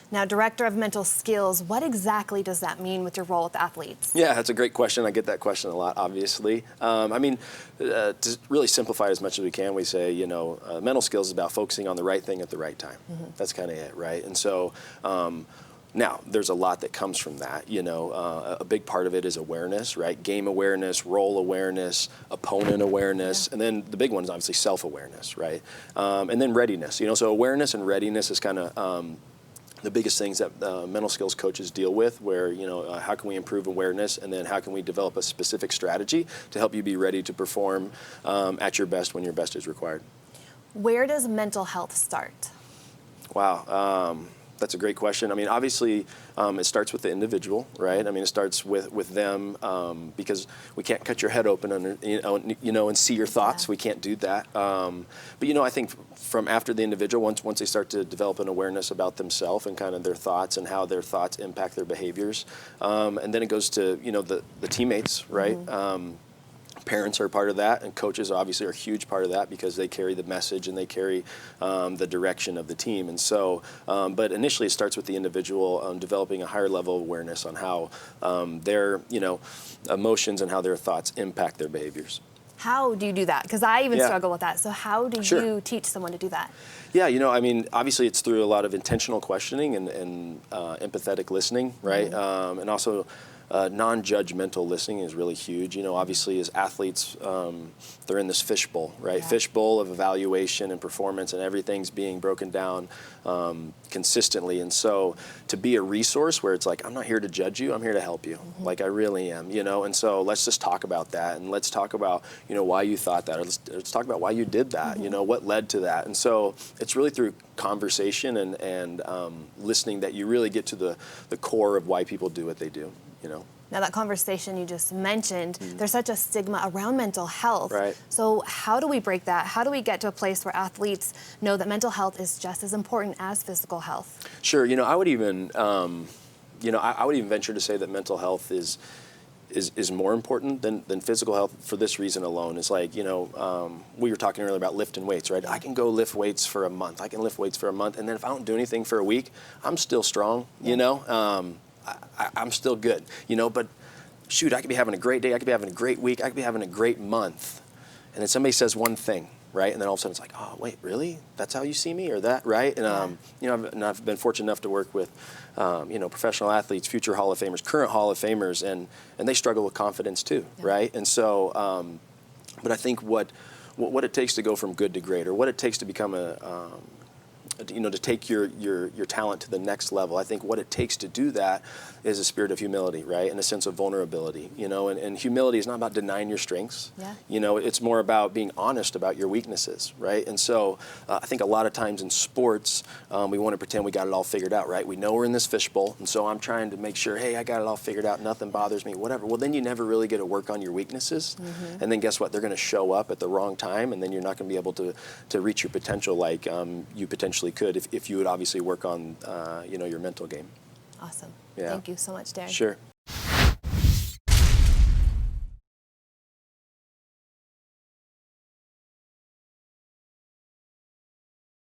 Now, Director of Mental Skills, what exactly does that mean with your role with athletes? Yeah, that's a great question. I get that question a lot, obviously. To really simplify it as much as we can, we say, mental skills is about focusing on the right thing at the right time. That's kind of it, right? And so, now, there's a lot that comes from that. A big part of it is awareness, right? Game awareness, role awareness, opponent awareness, and then the big one is obviously self-awareness, right? And then readiness. So awareness and readiness is kind of the biggest things that mental skills coaches deal with, where, how can we improve awareness, and then how can we develop a specific strategy to help you be ready to perform at your best when your best is required. Where does mental health start? Wow. That's a great question. Obviously, it starts with the individual, right? It starts with them, because we can't cut your head open and see your thoughts. Yeah. We can't do that. But I think from after the individual, once they start to develop an awareness about themselves and kind of their thoughts and how their thoughts impact their behaviors, and then it goes to the teammates, right? Parents are part of that, and coaches obviously are a huge part of that because they carry the message and they carry the direction of the team. And so, but initially it starts with the individual developing a higher level of awareness on how their emotions and how their thoughts impact their behaviors. How do you do that? Because I even struggle with that. So how do Sure. you teach someone to do that? Yeah, obviously it's through a lot of intentional questioning and empathetic listening, right? And also non-judgmental listening is really huge. Obviously as athletes, they're in this fishbowl, right? Yeah. Fishbowl of evaluation and performance, and everything's being broken down consistently. And so to be a resource where it's like, I'm not here to judge you, I'm here to help you. Like I really am, and so let's just talk about that, and let's talk about, why you thought that, or let's talk about why you did that, what led to that. And so it's really through conversation and listening that you really get to the core of why people do what they do. Now, that conversation you just mentioned, there's such a stigma around mental health. Right. So how do we break that? How do we get to a place where athletes know that mental health is just as important as physical health? Sure. I would even, I would even venture to say that mental health is more important than physical health for this reason alone. It's like, we were talking earlier about lifting weights, right? I can go lift weights for a month. I can lift weights for a month, and then if I don't do anything for a week, I'm still strong, I'm still good, but shoot, I could be having a great day, I could be having a great week, I could be having a great month, and then somebody says one thing, right? And then all of a sudden it's like, oh, wait, really? That's how you see me, or that, right? And, I've been fortunate enough to work with, professional athletes, future Hall of Famers, current Hall of Famers, and they struggle with confidence too, right? And so, but I think what it takes to go from good to great, or what it takes to become to take your talent to the next level. I think what it takes to do that is a spirit of humility, right? And a sense of vulnerability, and humility is not about denying your strengths. Yeah. It's more about being honest about your weaknesses, right? And so I think a lot of times in sports, we want to pretend we got it all figured out, right? We know we're in this fishbowl, and so I'm trying to make sure, hey, I got it all figured out, nothing bothers me, whatever. Well, then you never really get to work on your weaknesses. And then guess what? They're going to show up at the wrong time, and then you're not going to be able to reach your potential like you potentially could if you would obviously work on your mental game. Awesome. Yeah. Thank you so much, Derin. Sure.